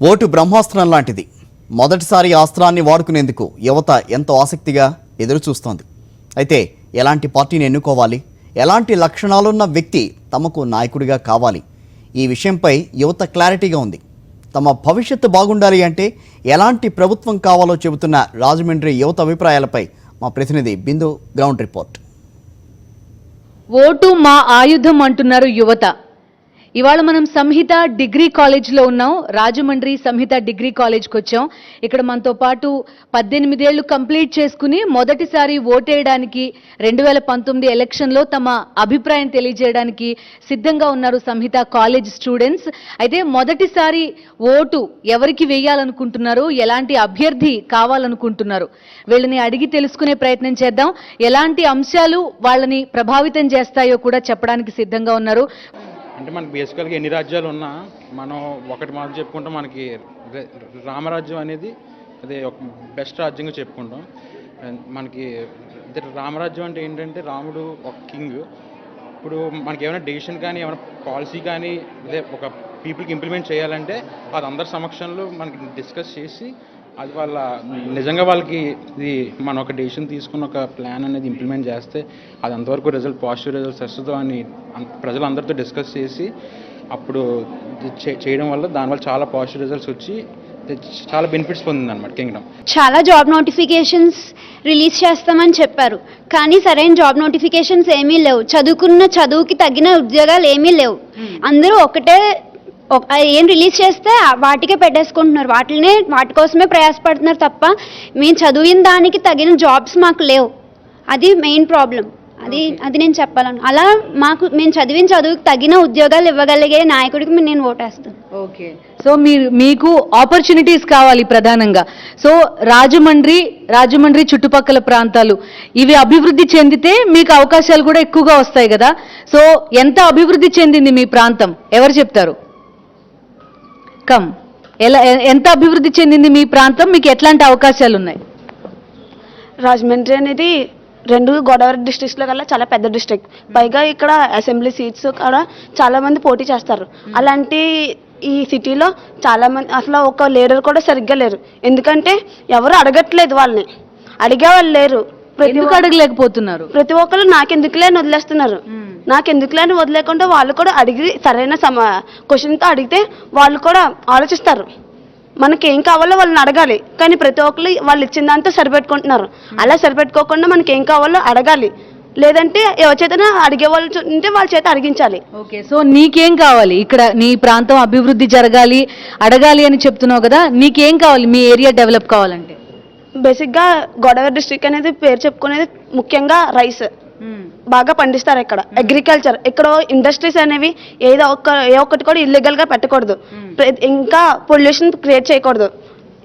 Vote బ్రహ్మాస్త్రం లాంటిది. మొదటిసారి అస్త్రాన్ని వాడుకునేందుకు యువత ఎంతో ఆసక్తిగా ఎదురు చూస్తోంది. అయితే ఎలాంటి పార్టీని ఎన్నుకోవాలి, ఎలాంటి లక్షణాలున్న వ్యక్తి తమకు నాయకుడిగా కావాలి, ఈ విషయంపై యువత క్లారిటీగా ఉంది. తమ భవిష్యత్తు బాగుండాలి అంటే ఎలాంటి ప్రభుత్వం కావాలో చెబుతున్న రాజమండ్రి యువత అభిప్రాయాలపై మా ప్రతినిధి బిందు గ్రౌండ్ రిపోర్ట్. ఓటు మా ఆయుధం అంటున్నారు యువత. ఇవాళ మనం సంహిత డిగ్రీ కాలేజ్లో ఉన్నాం. రాజమండ్రి సంహిత డిగ్రీ కాలేజ్కి వచ్చాం. ఇక్కడ మనతో పాటు 18 ఏళ్లు కంప్లీట్ చేసుకుని మొదటిసారి ఓటేయడానికి 2019 ఎలక్షన్లో తమ అభిప్రాయం తెలియజేయడానికి సిద్ధంగా ఉన్నారు సంహిత కాలేజ్ స్టూడెంట్స్. అయితే మొదటిసారి ఓటు ఎవరికి వేయాలనుకుంటున్నారు, ఎలాంటి అభ్యర్థి కావాలనుకుంటున్నారు, వీళ్ళని అడిగి తెలుసుకునే ప్రయత్నం చేద్దాం. ఎలాంటి అంశాలు వాళ్ళని ప్రభావితం చేస్తాయో కూడా చెప్పడానికి సిద్ధంగా ఉన్నారు. అంటే మనకి బేసికల్గా ఎన్ని రాజ్యాలు ఉన్నా మనం ఒకటి మాత్రం చెప్పుకుంటాం, మనకి రామరాజ్యం అనేది అదే ఒక బెస్ట్ రాజ్యంగా చెప్పుకుంటాం. మనకి రామరాజ్యం అంటే ఏంటంటే రాముడు ఒక కింగ్. ఇప్పుడు మనకి ఏమైనా డెసిషన్ కానీ ఏమైనా పాలసీ కానీ అదే ఒక పీపుల్కి ఇంప్లిమెంట్ చేయాలంటే అది అందరి సమక్షంలో మనకి డిస్కస్ చేసి అది వాళ్ళ నిజంగా వాళ్ళకి ఇది మన ఒక డెసిషన్ తీసుకున్న ఒక ప్లాన్ అనేది ఇంప్లిమెంట్ చేస్తే అది అంతవరకు పాజిటివ్ రిజల్ట్స్ వస్తుందో అని ప్రజలందరితో డిస్కస్ చేసి అప్పుడు చేయడం వల్ల దానివల్ల చాలా పాజిటివ్ రిజల్ట్స్ వచ్చి చాలా బెనిఫిట్స్ పొందింది అనమాట కింగ్డమ్. చాలా జాబ్ నోటిఫికేషన్స్ రిలీజ్ చేస్తామని చెప్పారు, కానీ సరైన జాబ్ నోటిఫికేషన్స్ ఏమీ లేవు. చదువుకున్న చదువుకి తగిన ఉద్యోగాలు ఏమీ లేవు. అందరూ ఒకటే ఏం రిలీజ్ చేస్తే వాటికే పెట్టేసుకుంటున్నారు, వాటి కోసమే ప్రయాసపడుతున్నారు తప్ప మేము చదివిన దానికి తగిన జాబ్స్ మాకు లేవు. అది మెయిన్ ప్రాబ్లం. అది నేను చెప్పాలను. అలా మేము చదివిన చదువుకి తగిన ఉద్యోగాలు ఇవ్వగలిగే నాయకుడికి నేను ఓటేస్తాను. ఓకే, సో మీకు ఆపర్చునిటీస్ కావాలి ప్రధానంగా. సో రాజమండ్రి చుట్టుపక్కల ప్రాంతాలు ఇవి అభివృద్ధి చెందితే మీకు అవకాశాలు కూడా ఎక్కువగా వస్తాయి కదా. సో ఎంత అభివృద్ధి చెందింది మీ ప్రాంతం, ఎవరు చెప్తారు? ఎంత అభివృద్ధి చెందింది మీ ప్రాంతం, మీకు ఎట్లాంటి అవకాశాలు ఉన్నాయి? రాజమండ్రి అనేది 2 గోదావరి డిస్ట్రిక్ట్స్లో కల్లా చాలా పెద్ద డిస్ట్రిక్ట్. పైగా ఇక్కడ అసెంబ్లీ సీట్స్ కూడా చాలా మంది పోటీ చేస్తారు. అలాంటి ఈ సిటీలో చాలా మంది అసలు ఒక లీడర్ కూడా సరిగ్గా లేరు. ఎందుకంటే ఎవరు అడగట్లేదు, వాళ్ళని అడిగే వాళ్ళు లేరు. అడగలేకపోతున్నారు. ప్రతి ఒక్కరు నాకెందుకులే అని వదిలేస్తున్నారు. నాకెందుకులే అని వదిలేకుండా వాళ్ళు కూడా అడిగి సరైన క్వశ్చన్తో అడిగితే వాళ్ళు కూడా ఆలోచిస్తారు. మనకి ఏం కావాలో వాళ్ళని అడగాలి, కానీ ప్రతి ఒక్కరు వాళ్ళు ఇచ్చిన దాంతో సరిపెట్టుకుంటున్నారు. అలా సరిపెట్టుకోకుండా మనకి ఏం కావాలో అడగాలి, లేదంటే ఎవరి చేత అడిగే వాళ్ళు ఉంటే వాళ్ళ చేత అడిగించాలి. ఓకే, సో నీకేం కావాలి? ఇక్కడ నీ ప్రాంతం అభివృద్ధి జరగాలి, అడగాలి అని చెప్తున్నావు కదా, నీకేం కావాలి? మీ ఏరియా డెవలప్ కావాలంటే బేసిక్గా గోదావరి డిస్ట్రిక్ట్ అనేది పేరు చెప్పుకునేది ముఖ్యంగా రైస్ బాగా పండిస్తారు. ఇక్కడ అగ్రికల్చర్, ఇక్కడ ఇండస్ట్రీస్ అనేవి ఏ ఒక్కటి కూడా ఇల్లీగల్గా పెట్టకూడదు, ఇంకా పొల్యూషన్ క్రియేట్ చేయకూడదు.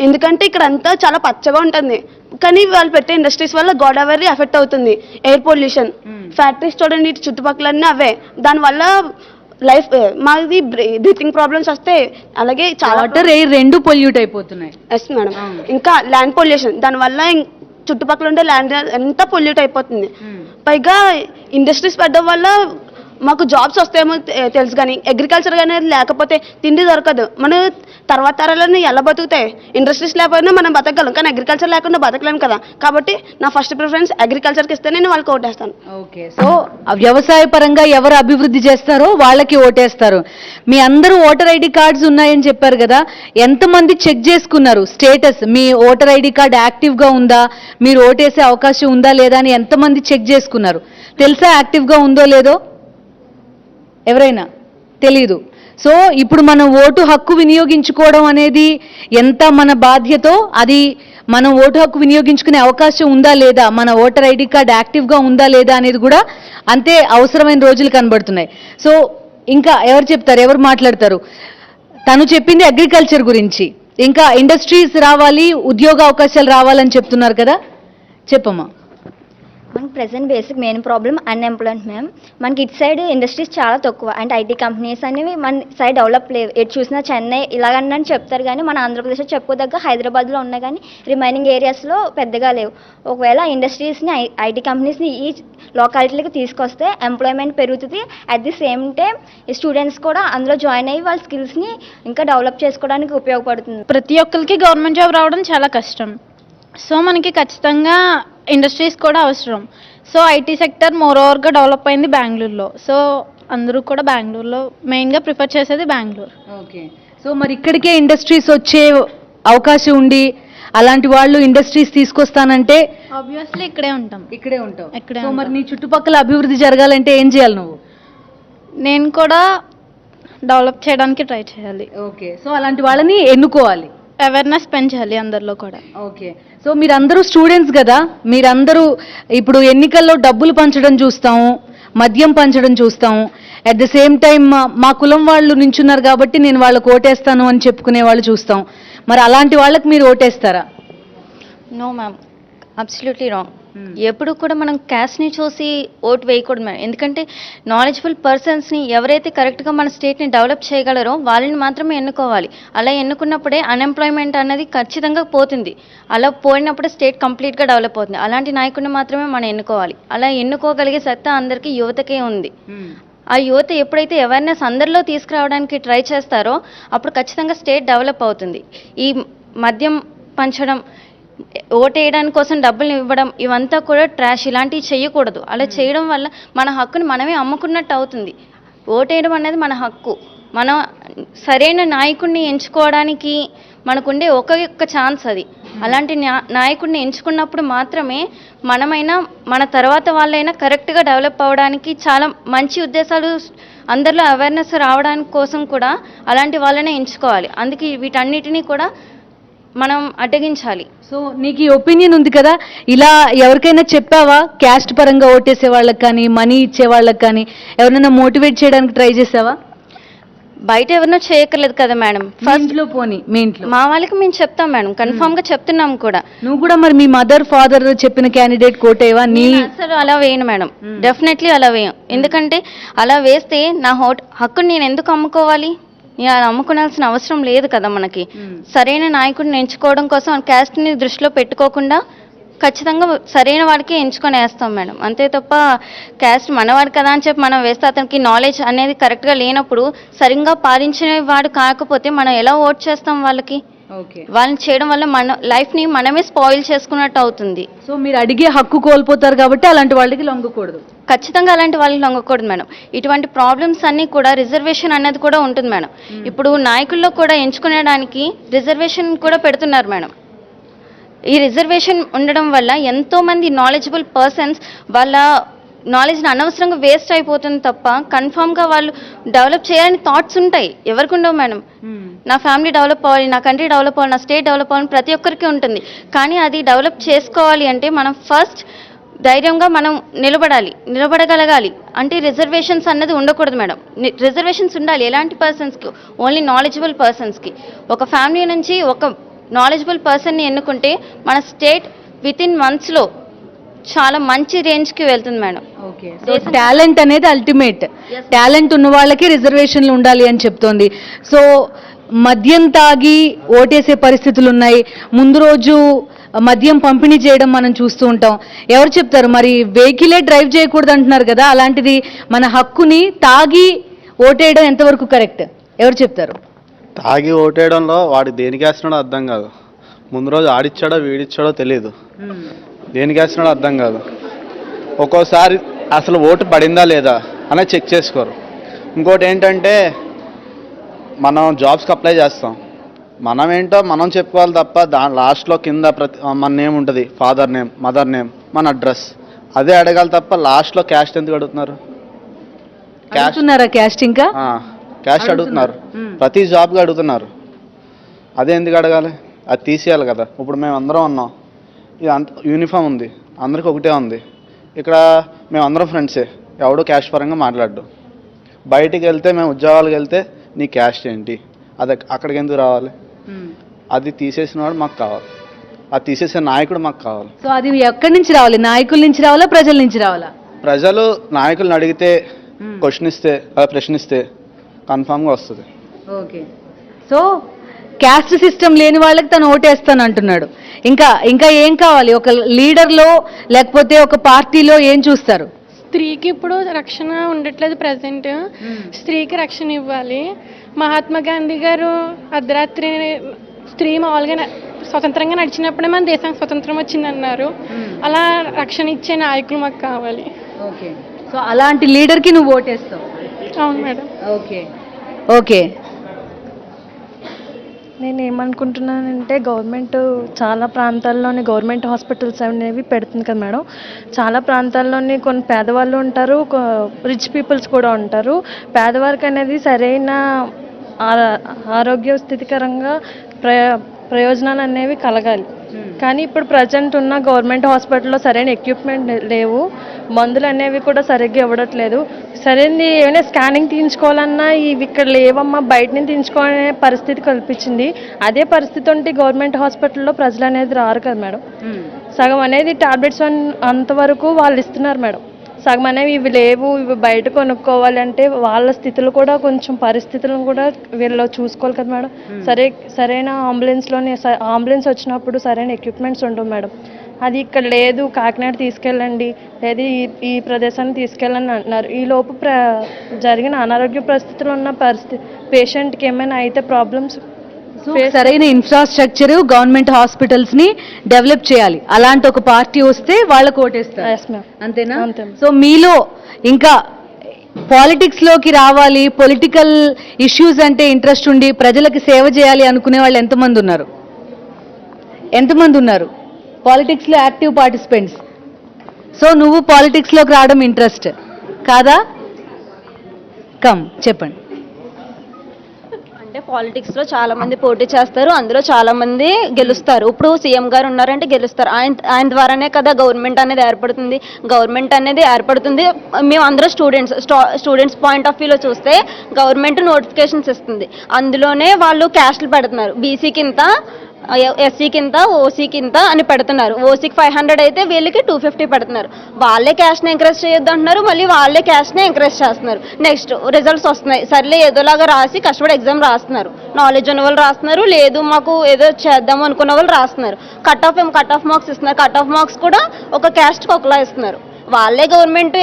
ఎందుకంటే ఇక్కడ అంతా చాలా పచ్చగా ఉంటుంది, కానీ వాళ్ళు పెట్టే ఇండస్ట్రీస్ వల్ల గోదావరి ఎఫెక్ట్ అవుతుంది. ఎయిర్ పొల్యూషన్, ఫ్యాక్టరీస్ చూడండి, చుట్టుపక్కలన్నీ అవే. దానివల్ల లైఫ్ మాది బ్రీతింగ్ ప్రాబ్లమ్స్ వస్తాయి. అలాగే చాలా వాటర్ ఎయిర్ 2 పొల్యూట్ అయిపోతున్నాయి. Yes madam. ఇంకా ల్యాండ్ పొల్యూషన్, దానివల్ల చుట్టుపక్కల ఉండే ల్యాండ్ ఎంత పొల్యూట్ అయిపోతుంది. పైగా ఇండస్ట్రీస్ పెట్టడం వల్ల మాకు జాబ్స్ వస్తాయేమో తెలుసు, కానీ అగ్రికల్చర్ అనేది లేకపోతే తిండి దొరకదు. మనం తర్వాత తరాలన్నీ ఎలా బతుకుతాయి? ఇండస్ట్రీస్ లేకపోయినా మనం బతకగలం, కానీ అగ్రికల్చర్ లేకుండా బతకలేము కదా. కాబట్టి నా ఫస్ట్ ప్రిఫరెన్స్ అగ్రికల్చర్కి ఇస్తే నేను వాళ్ళకి ఓటేస్తాను. ఓకే, సో వ్యవసాయ పరంగా ఎవరు అభివృద్ధి చేస్తారో వాళ్ళకి ఓటేస్తారు. మీ అందరూ ఓటర్ ఐడి కార్డ్స్ ఉన్నాయని చెప్పారు కదా, ఎంతమంది చెక్ చేసుకున్నారు స్టేటస్? మీ ఓటర్ ఐడి కార్డ్ యాక్టివ్గా ఉందా, మీరు ఓటేసే అవకాశం ఉందా లేదా అని ఎంతమంది చెక్ చేసుకున్నారు? తెలుసా యాక్టివ్గా ఉందో లేదో? ఎవరైనా తెలీదు. సో ఇప్పుడు మనం ఓటు హక్కు వినియోగించుకోవడం అనేది ఎంత మన బాధ్యతో, అది మనం ఓటు హక్కు వినియోగించుకునే అవకాశం ఉందా లేదా, మన ఓటర్ ఐడి కార్డ్ యాక్టివ్గా ఉందా లేదా అనేది కూడా అంతే అవసరమైన రోజులు కనబడుతున్నాయి. సో ఇంకా ఎవరు చెప్తారు, ఎవరు మాట్లాడతారు? తను చెప్పింది అగ్రికల్చర్ గురించి, ఇంకా ఇండస్ట్రీస్ రావాలి, ఉద్యోగ అవకాశాలు రావాలని చెప్తున్నారు కదా, చెప్పమ్మా. మనకి present basic main problem unemployment ma'am. మనకి ఇటు సైడ్ ఇండస్ట్రీస్ చాలా తక్కువ అండ్ ఐటీ కంపెనీస్ అనేవి మన సైడ్ డెవలప్ లేవు. ఎటు చూసినా చెన్నై ఇలాగని చెప్తారు కానీ మన ఆంధ్రప్రదేశ్లో చెప్పుకోదగ్గ హైదరాబాద్లో ఉన్నాయి కానీ రిమైనింగ్ ఏరియాస్లో పెద్దగా లేవు. ఒకవేళ ఇండస్ట్రీస్ని ఐటీ కంపెనీస్ని ఈ లొకాలిటీలకు తీసుకొస్తే ఎంప్లాయ్మెంట్ పెరుగుతుంది. అట్ ది సేమ్ టైం ఈ స్టూడెంట్స్ కూడా అందులో జాయిన్ అయ్యి వాళ్ళ స్కిల్స్ని ఇంకా డెవలప్ చేసుకోవడానికి ఉపయోగపడుతుంది. ప్రతి ఒక్కరికి గవర్నమెంట్ జాబ్ రావడం చాలా కష్టం. సో మనకి ఖచ్చితంగా ఇండస్ట్రీస్ కూడా అవసరం. సో ఐటీ సెక్టర్ మోర్ ఓవర్గా డెవలప్ అయింది బెంగళూరులో. సో అందరూ కూడా బెంగళూరులో మెయిన్గా ప్రిఫర్ చేసేది బెంగళూరు. ఓకే. సో మరి ఇక్కడికే ఇండస్ట్రీస్ వచ్చే అవకాశం ఉండి అలాంటి వాళ్ళు ఇండస్ట్రీస్ తీసుకొస్తానంటే ఆబ్వియస్లీ ఇక్కడే ఉంటాం. ఇక్కడే ఉంటావు. ఇక్కడే సో మరి ఉంటాం. నీ చుట్టుపక్కల అభివృద్ధి జరగాలంటే ఏం చేయాలి నువ్వు? నేను కూడా డెవలప్ చేయడానికి ట్రై చేయాలి. ఓకే. సో అలాంటి వాళ్ళని ఎన్నుకోవాలి, అవేర్నెస్ పెంచాలి అందరిలో కూడా. ఓకే. సో మీరందరూ స్టూడెంట్స్ కదా, మీరందరూ ఇప్పుడు ఎన్నికల్లో డబ్బులు పంచడం చూస్తాము, మద్యం పంచడం చూస్తాము. అట్ ద సేమ్ టైం మా కులం వాళ్ళు నించున్నారు కాబట్టి నేను వాళ్ళకి ఓటేస్తాను అని చెప్పుకునే వాళ్ళు చూస్తాం. మరి అలాంటి వాళ్ళకి మీరు ఓటేస్తారా? No ma'am, absolutely wrong. ఎప్పుడు కూడా మనం క్యాస్ట్ని చూసి ఓటు వేయకూడదు మ్యామ్. ఎందుకంటే నాలెడ్జబుల్ పర్సన్స్ని ఎవరైతే కరెక్ట్గా మన స్టేట్ని డెవలప్ చేయగలరో వాళ్ళని మాత్రమే ఎన్నుకోవాలి. అలా ఎన్నుకున్నప్పుడే అన్ఎంప్లాయ్మెంట్ అనేది ఖచ్చితంగా పోతుంది. అలా పోయినప్పుడే స్టేట్ కంప్లీట్గా డెవలప్ అవుతుంది. అలాంటి నాయకుడిని మాత్రమే మనం ఎన్నుకోవాలి. అలా ఎన్నుకోగలిగే సత్తా అందరికీ యువతకే ఉంది. ఆ యువత ఎప్పుడైతే అవేర్నెస్ అందరిలో తీసుకురావడానికి ట్రై చేస్తారో అప్పుడు ఖచ్చితంగా స్టేట్ డెవలప్ అవుతుంది. ఈ మద్యం పంచడం, ఓటేయడానికి కోసం డబ్బులు ఇవ్వడం ఇవంతా కూడా ట్రాష్. ఇలాంటివి చేయకూడదు. అలా చేయడం వల్ల మన హక్కుని మనమే అమ్ముకున్నట్టు అవుతుంది. ఓటేయడం అనేది మన హక్కు. మనం సరైన నాయకుడిని ఎంచుకోవడానికి మనకుండే ఒక్క ఛాన్స్ అది. అలాంటి నాయకుడిని ఎంచుకున్నప్పుడు మాత్రమే మనమైనా మన తర్వాత వాళ్ళైనా కరెక్ట్గా డెవలప్ అవ్వడానికి చాలా మంచి ఉద్దేశాలు అందరిలో అవేర్నెస్ రావడానికి కోసం కూడా అలాంటి వాళ్ళనే ఎంచుకోవాలి. అందుకే వీటన్నిటినీ కూడా మనం అడ్డగించాలి. సో నీకు ఈ ఒపీనియన్ ఉంది కదా, ఇలా ఎవరికైనా చెప్పావా? క్యాస్ట్ పరంగా ఓటేసే వాళ్ళకి కానీ, మనీ ఇచ్చే వాళ్ళకి కానీ ఎవరైనా మోటివేట్ చేయడానికి ట్రై చేసావా? బయట ఎవరినో చేయక్కర్లేదు కదా మేడం. ఫస్ట్ లో పోనీ మీ ఇంట్లో మా వాళ్ళకి మేము చెప్తాం మేడం, కన్ఫర్మ్ గా చెప్తున్నాం కూడా. నువ్వు కూడా మరి మీ మదర్ ఫాదర్ చెప్పిన క్యాండిడేట్ కోటేవా? నీ అసలు అలా వేయను మేడం, డెఫినెట్లీ అలా వేయం. ఎందుకంటే అలా వేస్తే నా హక్కుని నేను ఎందుకు అమ్ముకోవాలి? నేను అది అమ్ముకోవాల్సిన అవసరం లేదు కదా మనకి. సరైన నాయకుడిని ఎంచుకోవడం కోసం క్యాస్ట్ని దృష్టిలో పెట్టుకోకుండా ఖచ్చితంగా సరైన వాడికి ఎంచుకొని వేస్తాం మేడం. అంతే తప్ప క్యాస్ట్ మనవాడు కదా అని చెప్పి మనం వేస్తే అతనికి నాలెడ్జ్ అనేది కరెక్ట్గా లేనప్పుడు, సరిగ్గా పాలించిన వాడు కాకపోతే మనం ఎలా ఓట్ చేస్తాం వాళ్ళకి? వాళ్ళని చేయడం వల్ల మన లైఫ్ని మనమే స్పాయిల్ చేసుకున్నట్టు అవుతుంది. సో మీరు అడిగే హక్కు కోల్పోతారు కాబట్టి అలాంటి వాళ్ళకి లొంగకూడదు. ఖచ్చితంగా అలాంటి వాళ్ళకి లొంగకూడదు మేడం. ఇటువంటి ప్రాబ్లమ్స్ అన్నీ కూడా రిజర్వేషన్ అనేది కూడా ఉంటుంది మేడం. ఇప్పుడు నాయకుల్లో కూడా ఎంచుకునేడానికి రిజర్వేషన్ కూడా పెడుతున్నారు మేడం. ఈ రిజర్వేషన్ ఉండడం వల్ల ఎంతోమంది నాలెడ్జబుల్ పర్సన్స్ వాళ్ళ నాలెడ్జ్ని అనవసరంగా వేస్ట్ అయిపోతుంది తప్ప కన్ఫామ్గా వాళ్ళు డెవలప్ చేయాలని థాట్స్ ఉంటాయి. ఎవరికి ఉండవు మేడం. నా ఫ్యామిలీ డెవలప్ అవ్వాలి, నా కంట్రీ డెవలప్ అవ్వాలి, నా స్టేట్ డెవలప్ అవ్వాలని ప్రతి ఒక్కరికి ఉంటుంది. కానీ అది డెవలప్ చేసుకోవాలి అంటే మనం ఫస్ట్ ధైర్యంగా మనం నిలబడగలగాలి. అంటే రిజర్వేషన్స్ అన్నది ఉండకూడదు మేడం. రిజర్వేషన్స్ ఉండాలి ఎలాంటి పర్సన్స్కి? ఓన్లీ నాలెడ్జబుల్ పర్సన్స్కి. ఒక ఫ్యామిలీ నుంచి ఒక నాలెడ్జబుల్ పర్సన్ని ఎన్నుకుంటే మన స్టేట్ విత్ ఇన్ మంత్స్లో చాలా మంచి రేంజ్కి వెళ్తుంది మేడం. టాలెంట్ అనేది అల్టిమేట్. టాలెంట్ ఉన్న వాళ్ళకి రిజర్వేషన్లు ఉండాలి అని చెప్తోంది. సో మద్యం తాగి ఓటేసే పరిస్థితులు ఉన్నాయి. ముందు రోజు మద్యం పంపిణీ చేయడం మనం చూస్తూ ఉంటాం. ఎవరు చెప్తారు మరి? వెహికలే డ్రైవ్ చేయకూడదు అంటున్నారు కదా, అలాంటిది మన హక్కుని తాగి ఓటేయడం ఎంతవరకు కరెక్ట్? ఎవరు చెప్తారు? తాగి ఓటేయడంలో వాడు దేనికి వేస్తున్నాడో అర్థం కాదు. ముందు రోజు ఆడిచ్చాడో వీడిచ్చాడో తెలియదు. దేనికి వేస్తున్నాడో అర్థం కాదు. ఒక్కోసారి అసలు ఓటు పడిందా లేదా అనేది చెక్ చేసుకోరు. ఇంకోటి ఏంటంటే మనం జాబ్స్కి అప్లై చేస్తాం. మనం ఏంటో మనం చెప్పుకోవాలి తప్ప లాస్ట్లో కింద మన నేమ్ ఉంటుంది, ఫాదర్ నేమ్, మదర్ నేమ్, మన అడ్రస్ అదే అడగాలి తప్ప లాస్ట్లో క్యాస్ట్ ఎందుకు అడుగుతున్నారు? క్యాస్ట్ ఇంకా క్యాస్ట్ అడుగుతున్నారు, ప్రతి జాబ్గా అడుగుతున్నారు. అదే ఎందుకు అడగాలి? అది తీసేయాలి కదా. ఇప్పుడు మేము అందరం ఉన్నాం, ఇది యూనిఫామ్ ఉంది, అందరికీ ఒకటే ఉంది. ఇక్కడ మేము అందరం ఫ్రెండ్సే, ఎవడో క్యాస్ట్ పరంగా మాట్లాడు. బయటికి వెళ్తే మేము ఉద్యోగాలకు వెళ్తే నీ క్యాస్ట్ ఏంటి, అది అక్కడికి ఎందుకు రావాలి? అది తీసేసిన వాడు మాకు కావాలి. అది తీసేసే నాయకుడు మాకు కావాలి. సో అది ఎక్కడి నుంచి రావాలి? నాయకుల నుంచి రావాలా, ప్రజల నుంచి రావాలా? ప్రజలు నాయకులను అడిగితే ప్రశ్నిస్తే కన్ఫామ్గా వస్తుంది. ఓకే. సో క్యాస్ట్ సిస్టమ్ లేని వాళ్ళకి తను ఓటేస్తాను అంటున్నాడు. ఇంకా ఇంకా ఏం కావాలి ఒక లీడర్లో, లేకపోతే ఒక పార్టీలో ఏం చూస్తారు? స్త్రీకి ఇప్పుడు రక్షణ ఉండట్లేదు ప్రజెంట్. స్త్రీకి రక్షణ ఇవ్వాలి. మహాత్మా గాంధీ గారు అర్ధరాత్రి స్త్రీ మామూలుగా స్వతంత్రంగా నడిచినప్పుడే మన దేశానికి స్వతంత్రం వచ్చిందన్నారు. అలా రక్షణ ఇచ్చే నాయకులు మాకు కావాలి. ఓకే. సో అలాంటి లీడర్కి నువ్వు ఓటేస్తావు? అవును మేడం. ఓకే. ఓకే. నేను ఏమనుకుంటున్నానంటే గవర్నమెంట్ చాలా ప్రాంతాల్లోని గవర్నమెంట్ హాస్పిటల్స్ అనేవి పెడుతుంది కదా మేడం. చాలా ప్రాంతాల్లోని కొన్ని పేదవాళ్ళు ఉంటారు, రిచ్ పీపుల్స్ కూడా ఉంటారు. పేదవారికి అనేది సరైన ఆరోగ్య స్థితికరంగా ప్రయోజనాలు అనేవి కలగాలి. కానీ ఇప్పుడు ప్రజెంట్ ఉన్న గవర్నమెంట్ హాస్పిటల్లో సరైన ఎక్విప్మెంట్ లేవు, మందులు అనేవి కూడా సరిగ్గా ఇవ్వట్లేదు. సరైనది ఏమైనా స్కానింగ్ తీయించుకోవాలన్నా ఇవి ఇక్కడ లేవమ్మా, బయట నుంచి తీయించుకోవాలనే పరిస్థితి కల్పించింది. అదే పరిస్థితి ఉంటే గవర్నమెంట్ హాస్పిటల్లో ప్రజలు అనేది రారు కదా మేడం. సగం అనేది టాబ్లెట్స్ అంతవరకు వాళ్ళు ఇస్తున్నారు మేడం. సగం అనేవి ఇవి లేవు, ఇవి బయట కొనుక్కోవాలి అంటే వాళ్ళ స్థితులు కూడా కొంచెం పరిస్థితులను కూడా వీళ్ళు చూసుకోవాలి కదా మేడం. సరైన అంబులెన్స్ వచ్చినప్పుడు సరైన ఎక్విప్మెంట్స్ ఉండవు మేడం. అది ఇక్కడ లేదు, కాకినాడ తీసుకెళ్ళండి, లేదు ఈ ప్రదేశాన్ని తీసుకెళ్ళండి అంటున్నారు. ఈ లోపు జరిగిన అనారోగ్య పరిస్థితులు ఉన్న పేషెంట్కి ఏమైనా అయితే ప్రాబ్లమ్స్, సరైన ఇన్ఫ్రాస్ట్రక్చర్ గవర్నమెంట్ హాస్పిటల్స్ ని డెవలప్ చేయాలి. అలాంటి ఒక పార్టీ వస్తే వాళ్ళకు ఓటేస్తారు, అంతేనా? సో మీలో ఇంకా పాలిటిక్స్ లోకి రావాలి, పొలిటికల్ ఇష్యూస్ అంటే ఇంట్రెస్ట్ ఉండి ప్రజలకు సేవ చేయాలి అనుకునే వాళ్ళు ఎంతమంది ఉన్నారు? పాలిటిక్స్ లో యాక్టివ్ పార్టిసిపెంట్స్. సో నువ్వు పాలిటిక్స్ లోకి రావడం ఇంట్రెస్ట్ కాదా? చెప్పండి. అంటే పాలిటిక్స్లో చాలా మంది పోటీ చేస్తారు, అందులో చాలా మంది గెలుస్తారు. ఇప్పుడు సీఎం గారు ఉన్నారంటే గెలుస్తారు. ఆయన ద్వారానే కదా గవర్నమెంట్ అనేది ఏర్పడుతుంది. మేము అందరూ స్టూడెంట్స్ పాయింట్ ఆఫ్ వ్యూలో చూస్తే గవర్నమెంట్ నోటిఫికేషన్స్ ఇస్తుంది. అందులోనే వాళ్ళు క్యాస్ట్లు పెడుతున్నారు. బీసీకి ఇంత, ఎస్సీకి ఇంత, ఓసీకి ఇంత అని పెడుతున్నారు. ఓసీకి 500 అయితే వీళ్ళకి 250 పెడుతున్నారు. వాళ్ళే క్యాస్ట్ని ఎంకరేజ్ చేయొద్దు అంటున్నారు, మళ్ళీ వాళ్ళే క్యాస్ట్ని ఎంకరేజ్ చేస్తున్నారు. నెక్స్ట్ రిజల్ట్స్ వస్తున్నాయి, సర్లే ఏదోలాగా రాసి కష్టపడి ఎగ్జామ్ రాస్తున్నారు. నాలెడ్జ్ ఉన్న వాళ్ళు రాస్తున్నారు, లేదు మాకు ఏదో చేద్దాం అనుకున్న వాళ్ళు రాస్తున్నారు. కట్ ఆఫ్ మార్క్స్ ఇస్తున్నారు. కట్ ఆఫ్ మార్క్స్ కూడా ఒక క్యాస్ట్కి ఒకలా ఇస్తున్నారు. వాళ్ళే గవర్నమెంట్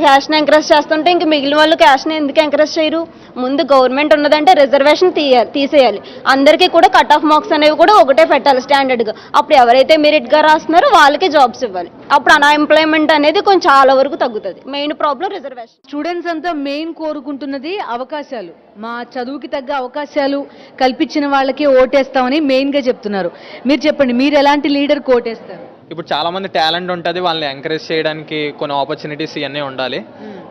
క్యాష్ని ఎంకరేజ్ చేస్తుంటే ఇంక మిగిలిన వాళ్ళు క్యాష్ని ఎందుకు ఎంకరేజ్ చేయరు? ముందు గవర్నమెంట్ ఉన్నదంటే రిజర్వేషన్ తీసేయాలి. అందరికీ కూడా కట్ ఆఫ్ మార్క్స్ అనేవి కూడా ఒకటే పెట్టాలి స్టాండర్డ్గా. అప్పుడు ఎవరైతే మెరిట్గా రాస్తున్నారో వాళ్ళకి జాబ్స్ ఇవ్వాలి. అప్పుడు అన్ఎంప్లాయ్మెంట్ అనేది కొంచెం చాలా వరకు తగ్గుతుంది. Main problem reservation. స్టూడెంట్స్ అంతా మెయిన్ కోరుకుంటున్నది అవకాశాలు. మా చదువుకి తగ్గ అవకాశాలు కల్పించిన వాళ్ళకి ఓటేస్తామని మెయిన్గా చెప్తున్నారు. మీరు చెప్పండి, మీరు ఎలాంటి లీడర్కి ఓటేస్తారు? ఇప్పుడు చాలామంది టాలెంట్ ఉంటుంది, వాళ్ళని ఎంకరేజ్ చేయడానికి కొన్ని ఆపర్చునిటీస్ ఇవన్నీ ఉండాలి.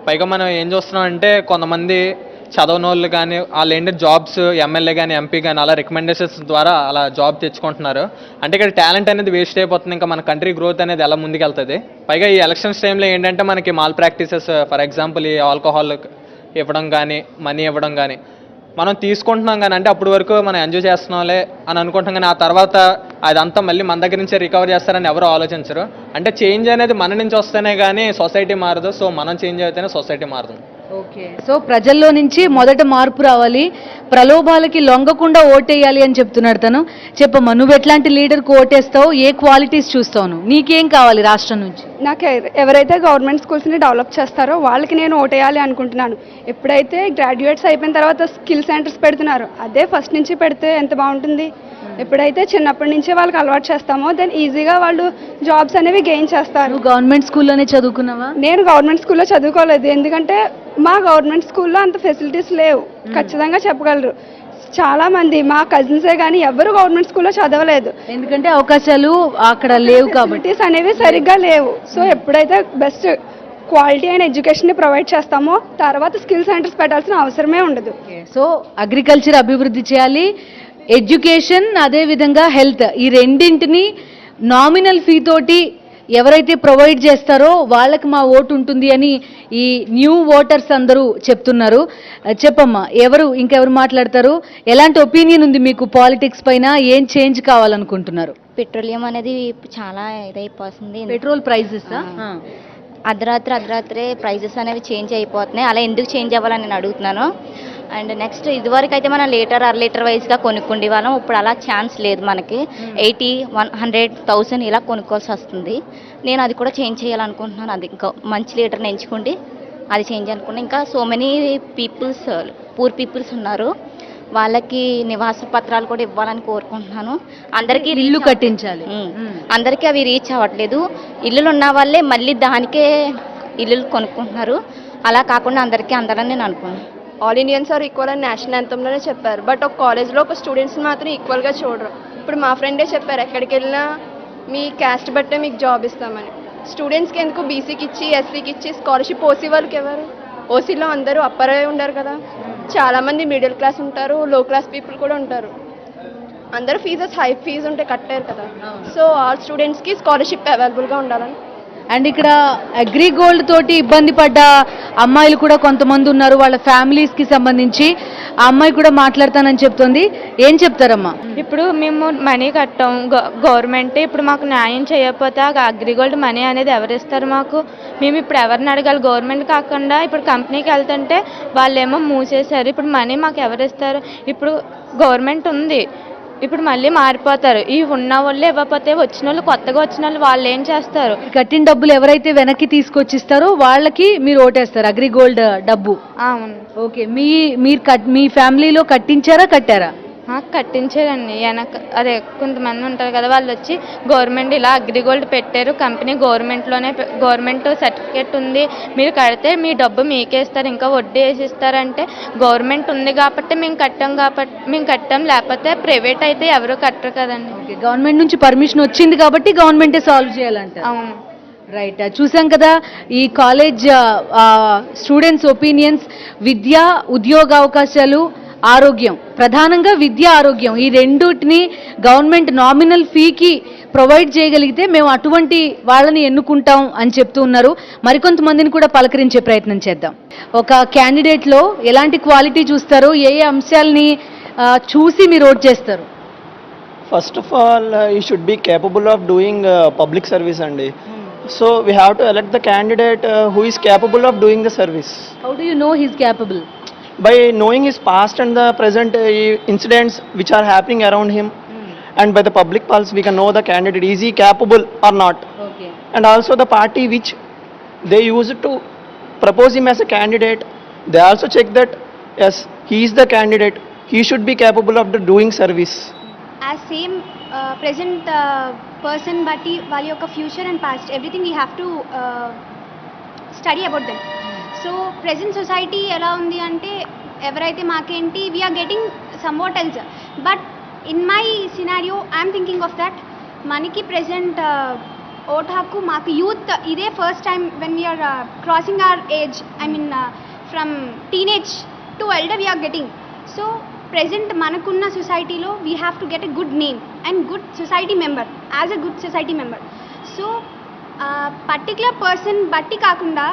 పైగా మనం ఏం చూస్తున్నాం అంటే కొంతమంది చదవని వాళ్ళు కానీ వాళ్ళు ఏంటి జాబ్స్ ఎమ్మెల్యే కానీ ఎంపీ కానీ అలా రికమెండేషన్స్ ద్వారా అలా జాబ్ తెచ్చుకుంటున్నారు. అంటే ఇక్కడ టాలెంట్ అనేది వేస్ట్ అయిపోతుంది. ఇంకా మన కంట్రీ గ్రోత్ అనేది ఎలా ముందుకెళ్తుంది? పైగా ఈ ఎలక్షన్స్ టైంలో ఏంటంటే మనకి మాల్ ప్రాక్టీసెస్, ఫర్ ఎగ్జాంపుల్ ఈ ఆల్కహాల్ ఇవ్వడం కానీ, మనీ ఇవ్వడం కానీ మనం తీసుకుంటున్నాం. కానీ అంటే అప్పటి వరకు మనం ఎంజాయ్ చేస్తున్నాంలే అని అనుకుంటాం, కానీ ఆ తర్వాత అదంతా మళ్ళీ మన దగ్గర నుంచే రికవర్ చేస్తారని ఎవరు ఆలోచించరు. అంటే చేంజ్ అనేది మన నుంచి వస్తేనే కానీ సొసైటీ మారదు. సో మనం చేంజ్ అయితేనే సొసైటీ మారుతుంది. ఓకే. సో ప్రజల్లో నుంచి మొదట మార్పు రావాలి, ప్రలోభాలకి లొంగకుండా ఓటేయాలి అని చెప్తున్నాడు తను. చెప్పమ్మా, నువ్వు ఎట్లాంటి లీడర్కి ఓటేస్తావు? ఏ క్వాలిటీస్ చూస్తావు? నీకేం కావాలి రాష్ట్రం నుంచి? నాకు ఎవరైతే గవర్నమెంట్ స్కూల్స్ని డెవలప్ చేస్తారో వాళ్ళకి నేను ఓటేయాలి అనుకుంటున్నాను. ఎప్పుడైతే గ్రాడ్యుయేట్స్ అయిపోయిన తర్వాత స్కిల్ సెంటర్స్ పెడుతున్నారో అదే ఫస్ట్ నుంచి పెడితే ఎంత బాగుంటుంది. ఎప్పుడైతే చిన్నప్పటి నుంచే వాళ్ళకి అలవాటు చేస్తామో దెన్ ఈజీగా వాళ్ళు జాబ్స్ అనేవి గెయిన్ చేస్తారు. గవర్నమెంట్ స్కూల్లోనే చదువుకున్నావా? నేను గవర్నమెంట్ స్కూల్లో చదువుకోలేదు, ఎందుకంటే మా గవర్నమెంట్ స్కూల్లో అంత ఫెసిలిటీస్ లేవు. ఖచ్చితంగా చెప్పగలరు, చాలా మంది మా కజిన్సే కానీ ఎవరు గవర్నమెంట్ స్కూల్లో చదవలేదు, ఎందుకంటే అవకాశాలు అక్కడ లేవు కాబట్టి. ఫెసిలిటీస్ అనేవి సరిగ్గా లేవు. సో ఎప్పుడైతే బెస్ట్ క్వాలిటీ అయిన ఎడ్యుకేషన్ని ప్రొవైడ్ చేస్తామో తర్వాత స్కిల్ సెంటర్స్ పెట్టాల్సిన అవసరమే ఉండదు. సో అగ్రికల్చర్ అభివృద్ధి చేయాలి, ఎడ్యుకేషన్, అదేవిధంగా హెల్త్, ఈ రెండింటిని నామినల్ ఫీ తోటి ఎవరైతే ప్రొవైడ్ చేస్తారో వాళ్ళకి మా ఓటు ఉంటుంది అని ఈ న్యూ ఓటర్స్ అందరూ చెప్తున్నారు. చెప్పమ్మా, ఇంకెవరు మాట్లాడతారు? ఎలాంటి ఒపీనియన్ ఉంది మీకు పాలిటిక్స్ పైన? ఏం చేంజ్ కావాలనుకుంటున్నారు? పెట్రోలియం అనేది చాలా ఇదైపోతుంది. పెట్రోల్ ప్రైజెస్ అర్ధరాత్రే ప్రైజెస్ అనేవి చేంజ్ అయిపోతున్నాయి. అలా ఎందుకు చేంజ్ అవ్వాలని నేను అడుగుతున్నాను. అండ్ నెక్స్ట్ ఇదివరకు అయితే మనం అర లీటర్ వైజ్గా కొనుక్కుండే వాళ్ళం. ఇప్పుడు అలా ఛాన్స్ లేదు. మనకి 80, 100, 1000 ఇలా కొనుక్కోవాల్సి వస్తుంది. నేను అది కూడా చేంజ్ చేయాలనుకుంటున్నాను. అది ఇంకా మంచి లీటర్ని ఎంచుకోండి, అది చేంజ్ అనుకున్నాను. ఇంకా so many peoples, poor peoples ఉన్నారు, వాళ్ళకి నివాస పత్రాలు కూడా ఇవ్వాలని కోరుకుంటున్నాను. అందరికీ ఇల్లు కట్టించాలి. అందరికీ అవి రీచ్ అవ్వట్లేదు. ఇల్లులు ఉన్న వాళ్ళే మళ్ళీ దానికే ఇల్లులు కొనుక్కుంటున్నారు. అలా కాకుండా అందరికీ అందాలని నేను అనుకున్నాను. ఆల్ ఇండియన్స్ ఆర్ ఈక్వల్ అని నేషనల్ యాంథమ్లోనే చెప్పారు. బట్ ఒక కాలేజ్లో ఒక స్టూడెంట్స్ని మాత్రం ఈక్వల్గా చూడరు. ఇప్పుడు మా ఫ్రెండే చెప్పారు, ఎక్కడికి వెళ్ళినా మీ క్యాస్ట్ బట్టే మీకు జాబ్ ఇస్తామని. స్టూడెంట్స్కి ఎందుకు బీసీకి ఇచ్చి, ఎస్సీకి ఇచ్చి స్కాలర్షిప్? ఓసీ వాళ్ళకి ఎవరు? ఓసీలో అందరూ అప్పర్ ఉండరు కదా, చాలామంది మిడిల్ క్లాస్ ఉంటారు, లో క్లాస్ పీపుల్ కూడా ఉంటారు. అందరూ హై ఫీజు ఉంటే కట్టారు కదా. సో ఆల్ స్టూడెంట్స్కి స్కాలర్షిప్ అవైలబుల్గా ఉండాలని. అండ్ ఇక్కడ అగ్రిగోల్డ్ తోటి ఇబ్బంది పడ్డ అమ్మాయిలు కూడా కొంతమంది ఉన్నారు. వాళ్ళ ఫ్యామిలీస్కి సంబంధించి ఆ అమ్మాయి కూడా మాట్లాడతానని చెప్తుంది. ఏం చెప్తారమ్మా? ఇప్పుడు మేము మనీ కట్టాం, గవర్నమెంట్ ఇప్పుడు మాకు న్యాయం చేయకపోతే ఆ అగ్రిగోల్డ్ మనీ అనేది ఎవరు ఇస్తారు మాకు? మేము ఇప్పుడు ఎవరిని అడగాలి? గవర్నమెంట్ కాకుండా ఇప్పుడు కంపెనీకి వెళ్తుంటే వాళ్ళేమో మూసేశారు. ఇప్పుడు మనీ మాకు ఎవరు ఇస్తారు? ఇప్పుడు గవర్నమెంట్ ఉంది, ఇప్పుడు మళ్ళీ మారిపోతారు. ఈ ఉన్న వాళ్ళు ఇవ్వకపోతే వచ్చిన వాళ్ళు, కొత్తగా వచ్చిన వాళ్ళు ఏం చేస్తారు? కట్టిన డబ్బులు ఎవరైతే వెనక్కి తీసుకొచ్చిస్తారో వాళ్ళకి మీరు ఓటేస్తారు అగ్రిగోల్డ్ డబ్బు. అవును. ఓకే, మీ ఫ్యామిలీలో కట్టారా? కట్టించారండి. అదే కొంతమంది ఉంటారు కదా, వాళ్ళు వచ్చి గవర్నమెంట్ ఇలా అగ్రిగోల్డ్ పెట్టారు, కంపెనీ గవర్నమెంట్ సర్టిఫికేట్ ఉంది, మీరు కడితే మీ డబ్బు మీకే ఇస్తారు, ఇంకా వడ్డీ వేసి ఇస్తారంటే గవర్నమెంట్ ఉంది కాబట్టి మేము కట్టాం, లేకపోతే ప్రైవేట్ అయితే ఎవరు కట్టరు కదండి. గవర్నమెంట్ నుంచి పర్మిషన్ వచ్చింది కాబట్టి గవర్నమెంటే సాల్వ్ చేయాలంట. అవును. రైట్, చూసాం కదా ఈ కాలేజ్ స్టూడెంట్స్ ఒపీనియన్స్. విద్య, ఉద్యోగ అవకాశాలు, ఆరోగ్యం, ప్రధానంగా విద్య, ఆరోగ్యం, ఈ రెండుటిని గవర్నమెంట్ నామినల్ ఫీకి ప్రొవైడ్ చేయగలిగితే మేము అటువంటి వాళ్ళని ఎన్నుకుంటాం అని చెప్తూ ఉన్నారు. మరికొంతమందిని కూడా పలకరించే ప్రయత్నం చేద్దాం. ఒక క్యాండిడేట్లో ఎలాంటి క్వాలిటీ చూస్తారు? ఏ అంశాలని చూసి మీరు ఓట్ చేస్తారు? First of all you should be capable of doing public service అండి. So we have to elect the candidate who is capable of doing the service. How do you know he is capable? By knowing his past and the present incidents which are happening around him, and by the public pulse we can know the candidate is he capable or not. Okay. And also the party which they use to propose him as a candidate, they also check that yes, he is the candidate, he should be capable of the doing service. As same present person batti వాళ్ళ యొక్క future and past everything we have to study about them. So present society ఎలా ఉంది అంటే ఎవరైతే మాకేంటి we are getting somewhat else. But in my scenario I'm thinking of that మనకి present vote హక్కు మాకు యూత్ ఇదే first time when we are crossing our age, I mean from teenage to elder we are getting. So present మనకున్న సొసైటీలో we have to get a good name and good society member, as a good society member. So particular person బట్టి కాకుండా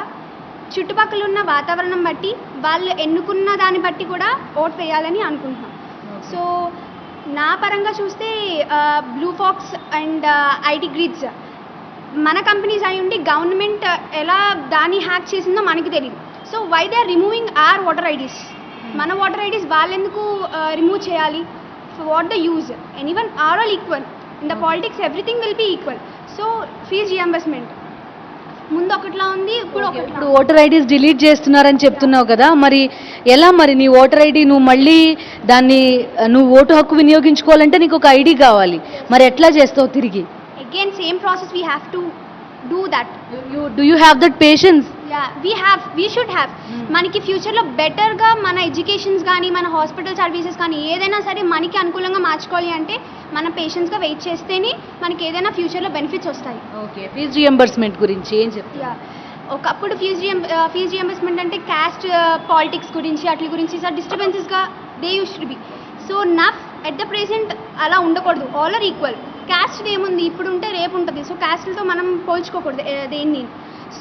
చుట్టుపక్కల ఉన్న వాతావరణం బట్టి వాళ్ళు ఎన్నుకున్న దాన్ని బట్టి కూడా ఓట్ వేయాలని అనుకుంటున్నాం. సో నా పరంగా చూస్తే blue fox and IT grids మన కంపెనీస్ అయి ఉండి గవర్నమెంట్ ఎలా దాన్ని హ్యాక్ చేసిందో మనకి తెలియదు. So why they are removing our voter IDs? మన ఓటర్ ఐడీస్ వాళ్ళు ఎందుకు రిమూవ్ చేయాలి? What the use? Anyone are all equal in the politics, everything will be equal. So fees reimbursement ముందు ఒకట్లా ఉంది, ఇప్పుడు ఓటర్ ఐడీస్ డిలీట్ చేస్తున్నారని చెప్తున్నావు కదా, మరి ఎలా? మరి నీ ఓటర్ ఐడి నువ్వు మళ్ళీ నువ్వు ఓటు హక్కు వినియోగించుకోవాలంటే నీకు ఒక ఐడి కావాలి, మరి ఎట్లా చేస్తావు తిరిగి? Again same process we have to do that. Do you have that patience? We should have. మనకి ఫ్యూచర్లో బెటర్గా మన ఎడ్యుకేషన్స్ కానీ మన హాస్పిటల్ సర్వీసెస్ కానీ ఏదైనా సరే మనకి అనుకూలంగా మార్చుకోవాలి అంటే మన పేషెన్స్గా వెయిట్ చేస్తేనే మనకి ఏదైనా ఫ్యూచర్లో బెనిఫిట్స్ వస్తాయి. ఓకే, ఫీజ్ రియంబర్స్మెంట్ గురించి ఏం చెప్తా? ఒకప్పుడు ఫీజ్ రియంబర్స్మెంట్ అంటే క్యాస్ట్ పాలిటిక్స్ గురించి అట్ల గురించి సార్ డిస్టర్బెన్సెస్గా they use to be. So enough at the present అలా ఉండకూడదు, ఆల్ ఆర్ ఈక్వల్. క్యాస్ట్ ఏముంది, ఇప్పుడు ఉంటే రేపు ఉంటుంది. సో క్యాస్ట్లతో మనం పోల్చుకోకూడదు దేన్ని.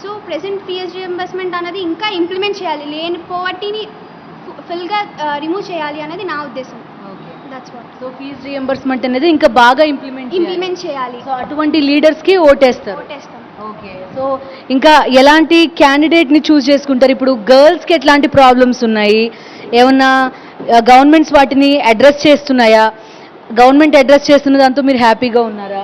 సో ప్రెసెంట్ ఫీజ్ రియంబర్స్మెంట్ అనేది ఇంకా ఇంప్లిమెంట్ చేయాలి, లేని పోవర్టీని ఫుల్గా రిమూవ్ చేయాలి అనేది నా ఉద్దేశం. That's what. So fees reimbursement అనేది ఇంకా బాగా ఇంప్లిమెంట్ చేయాలి. సో అటువంటి లీడర్స్కి ఓటేస్తారు. ఓకే. సో ఇంకా ఎలాంటి క్యాండిడేట్ని చూస్ చేసుకుంటారు? ఇప్పుడు గర్ల్స్కి ఎట్లాంటి ప్రాబ్లమ్స్ ఉన్నాయి, ఏమన్నా గవర్నమెంట్స్ వాటిని అడ్రస్ చేస్తున్నాయా? గవర్నమెంట్ అడ్రస్ చేస్తున్న దాంతో మీరు హ్యాపీగా ఉన్నారా?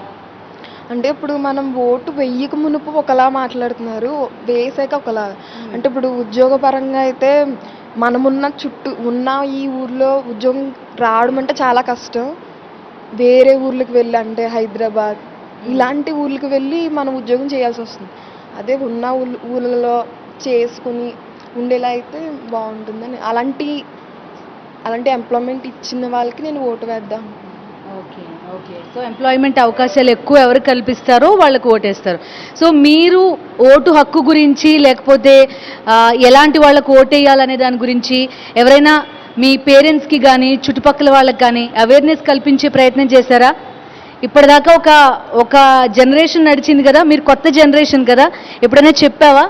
అంటే ఇప్పుడు మనం ఓటు వెయ్యక మునుపు ఒకలా మాట్లాడుతున్నారు, వేసాక ఒకలా. అంటే ఇప్పుడు ఉద్యోగపరంగా అయితే మనమున్న చుట్టూ ఉన్న ఈ ఊర్లో ఉద్యోగం రావడం అంటే చాలా కష్టం. వేరే ఊర్లకు వెళ్ళి అంటే హైదరాబాద్ ఇలాంటి ఊర్లకు వెళ్ళి మనం ఉద్యోగం చేయాల్సి వస్తుంది. అదే ఉన్న ఊళ్ళలో చేసుకుని ఉండేలా అయితే బాగుంటుందని అలాంటి ఎంప్లాయ్మెంట్ ఇచ్చిన వాళ్ళకి నేను ఓటు వేద్దాం. ఓకే. ఓకే. సో ఎంప్లాయ్మెంట్ అవకాశాలు ఎక్కువ ఎవరు కల్పిస్తారో వాళ్ళకు ఓటేస్తారు. సో మీరు ఓటు హక్కు గురించి లేకపోతే ఎలాంటి వాళ్ళకు ఓటేయాలనే దాని గురించి ఎవరైనా మీ పేరెంట్స్కి కానీ చుట్టుపక్కల వాళ్ళకి కానీ అవేర్నెస్ కల్పించే ప్రయత్నం చేశారా? ఇప్పటిదాకా ఒక జనరేషన్ నడిచింది కదా, మీరు కొత్త జనరేషన్ కదా, ఎప్పుడైనా చెప్పావా?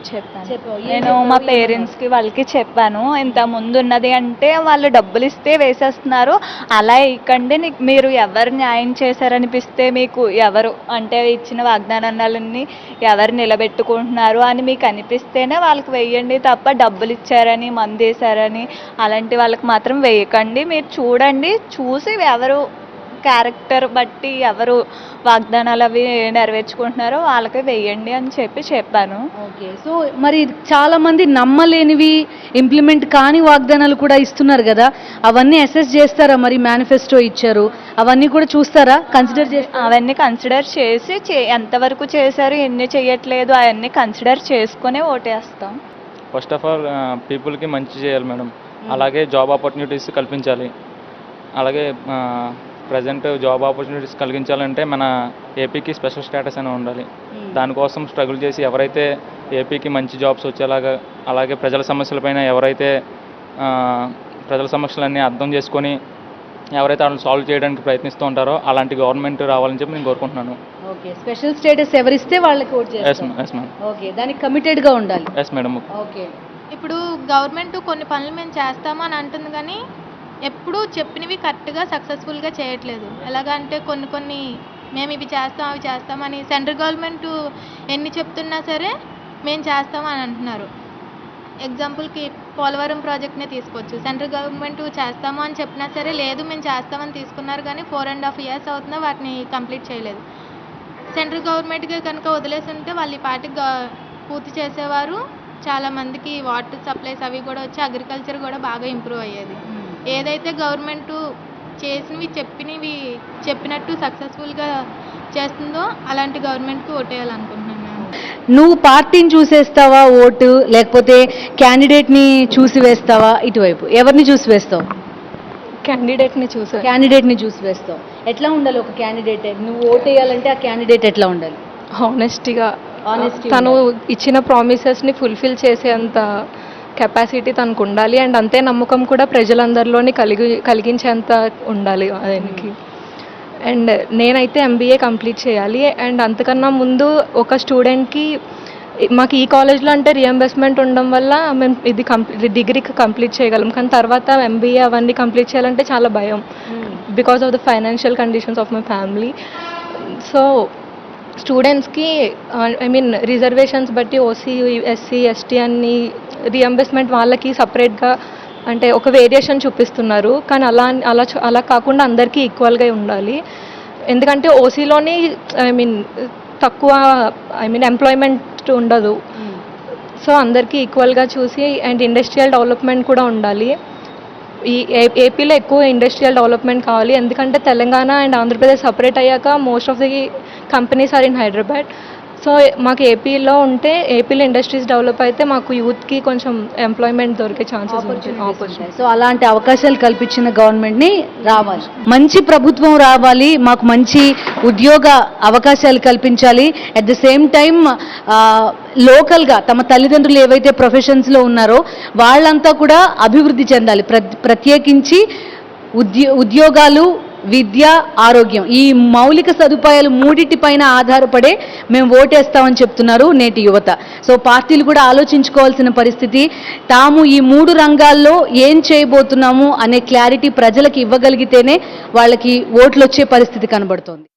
చెప్పాను. నేను మా పేరెంట్స్కి వాళ్ళకి చెప్పాను, ఇంత ముందు ఉన్నది అంటే వాళ్ళు డబ్బులు ఇస్తే వేసేస్తున్నారు, అలా ఇవ్వకండి, మీరు ఎవరు న్యాయం చేశారనిపిస్తే, మీకు ఎవరు అంటే ఇచ్చిన వాగ్దానాలన్నీ ఎవరు నిలబెట్టుకుంటున్నారు అని మీకు అనిపిస్తేనే వాళ్ళకి వేయండి తప్ప డబ్బులు ఇచ్చారని మందు వేశారని అలాంటి వాళ్ళకి మాత్రం వేయకండి. మీరు చూడండి, చూసి ఎవరు క్యారెక్టర్ బట్టి ఎవరు వాగ్దానాలు అవి నెరవేర్చుకుంటున్నారో వాళ్ళకే వేయండి అని చెప్పాను. ఓకే. సో మరి చాలా మంది నమ్మలేనివి ఇంప్లిమెంట్ కాని వాగ్దానాలు కూడా ఇస్తున్నారు కదా, అవన్నీ అసెస్ చేస్తారా? మరి మేనిఫెస్టో ఇచ్చారు, అవన్నీ కూడా చూస్తారా, కన్సిడర్ చేస్తారా? అవన్నీ కన్సిడర్ చేసి ఎంతవరకు చేశారు, ఎన్ని చేయట్లేదు అవన్నీ కన్సిడర్ చేసుకునే ఓటేస్తాం. ఫస్ట్ ఆఫ్ ఆల్ పీపుల్కి మంచి చేయాలి మేడం, అలాగే జాబ్ ఆపర్చునిటీస్ కల్పించాలి. అలాగే ప్రజెంట్ జాబ్ ఆపర్చునిటీస్ కలిగించాలంటే మన ఏపీకి స్పెషల్ స్టేటస్ అని ఉండాలి. దానికోసం స్ట్రగుల్ చేసి ఎవరైతే ఏపీకి మంచి జాబ్స్ వచ్చేలాగా, అలాగే ప్రజల సమస్యలపైన ఎవరైతే ప్రజల సమస్యలన్నీ అర్థం చేసుకొని ఎవరైతే వాళ్ళని సాల్వ్ చేయడానికి ప్రయత్నిస్తూ ఉంటారో అలాంటి గవర్నమెంట్ రావాలని చెప్పి నేను కోరుకుంటున్నాను. ఓకే. స్పెషల్ స్టేటస్ ఎవరిస్తే వాళ్ళకి ఓట్ చేస్తారు. Yes madam. ఓకే. దానికి కమిటెడ్గా ఉండాలి. Yes madam. ఓకే. ఇప్పుడు గవర్నమెంట్ కొన్ని పనులు మేము చేస్తాము అని అంటుంది కానీ ఎప్పుడూ చెప్పినవి కరెక్ట్గా సక్సెస్ఫుల్గా చేయట్లేదు. ఎలాగంటే కొన్ని మేము ఇవి చేస్తాం అవి చేస్తామని సెంట్రల్ గవర్నమెంట్ ఎన్ని చెప్తున్నా సరే మేము చేస్తామని అంటున్నారు. ఎగ్జాంపుల్కి పోలవరం ప్రాజెక్ట్నే తీసుకోవచ్చు. సెంట్రల్ గవర్నమెంట్ చేస్తాము అని చెప్పినా సరే లేదు మేము చేస్తామని తీసుకున్నారు కానీ 4.5 years అవుతున్నా వాటిని కంప్లీట్ చేయలేదు. సెంట్రల్ గవర్నమెంట్గా కనుక వదిలేసి ఉంటే వాళ్ళు ఈ పార్టీకి పూర్తి చేసేవారు, చాలామందికి వాటర్ సప్లైస్ అవి కూడా వచ్చి అగ్రికల్చర్ కూడా బాగా ఇంప్రూవ్ అయ్యేది. ఏదైతే గవర్నమెంట్ చేసినవి చెప్పినట్టు సక్సెస్ఫుల్గా చేస్తుందో అలాంటి గవర్నమెంట్కి ఓటేయాలనుకుంటున్నాను. నువ్వు పార్టీని చూసేస్తావా ఓటు, లేకపోతే క్యాండిడేట్ని చూసి వేస్తావా? ఇటువైపు ఎవరిని చూసి వేస్తావు? క్యాండిడేట్ని చూసి వేస్తావు. ఎట్లా ఉండాలి ఒక క్యాండిడేట్? నువ్వు ఓటు వేయాలంటే ఆ క్యాండిడేట్ ఎట్లా ఉండాలి? హానెస్టీగా తను ఇచ్చిన ప్రామిసెస్ని ఫుల్ఫిల్ చేసేంత కెపాసిటీ తనకు ఉండాలి. అండ్ అంతే నమ్మకం కూడా ప్రజలందరిలోని కలిగించేంత ఉండాలి దానికి. అండ్ నేనైతే MBA కంప్లీట్ చేయాలి. అండ్ అంతకన్నా ముందు ఒక స్టూడెంట్కి మాకు ఈ కాలేజ్లో అంటే రియంబర్స్మెంట్ ఉండడం వల్ల మేము ఇది డిగ్రీకి కంప్లీట్ చేయగలం, కానీ తర్వాత MBA అవన్నీ కంప్లీట్ చేయాలంటే చాలా భయం because of the financial conditions of my family. So స్టూడెంట్స్కి రిజర్వేషన్స్ బట్టి OC SC ST అన్ని రియంబర్స్మెంట్ వాళ్ళకి సపరేట్గా అంటే ఒక వేరియేషన్ చూపిస్తున్నారు, కానీ అలా కాకుండా అందరికీ ఈక్వల్గా ఉండాలి. ఎందుకంటే ఓసీలోని తక్కువ ఎంప్లాయ్మెంట్ ఉండదు. సో అందరికీ ఈక్వల్గా చూసి అండ్ ఇండస్ట్రియల్ డెవలప్మెంట్ కూడా ఉండాలి. ఈ ఏపీలో ఎక్కువ ఇండస్ట్రియల్ డెవలప్మెంట్ కావాలి, ఎందుకంటే తెలంగాణ అండ్ ఆంధ్రప్రదేశ్ సపరేట్ అయ్యాక most of the companies are in Hyderabad. So మాకు ఏపీలో ఉంటే ఏపీలో ఇండస్ట్రీస్ డెవలప్ అయితే మాకు యూత్కి కొంచెం ఎంప్లాయ్మెంట్ దొరికే ఛాన్సెస్ ఉంటాయి. సో అలాంటి అవకాశాలు కల్పించిన గవర్నమెంట్ని రావాలి, మంచి ప్రభుత్వం రావాలి, మాకు మంచి ఉద్యోగ అవకాశాలు కల్పించాలి. అట్ ద సేమ్ టైం లోకల్గా తమ తల్లిదండ్రులు ఏవైతే ప్రొఫెషన్స్లో ఉన్నారో వాళ్ళంతా కూడా అభివృద్ధి చెందాలి. ప్రత్యేకించి ఉద్యోగాలు విద్య, ఆరోగ్యం, ఈ మౌలిక సదుపాయాలు మూడింటిపైన ఆధారపడే మేము ఓటేస్తామని చెప్తున్నారు నేటి యువత. సో పార్టీలు కూడా ఆలోచించుకోవాల్సిన పరిస్థితి. తాము ఈ 3 రంగాల్లో ఏం చేయబోతున్నాము అనే క్లారిటీ ప్రజలకు ఇవ్వగలిగితేనే వాళ్ళకి ఓట్లు వచ్చే పరిస్థితి కనబడుతోంది.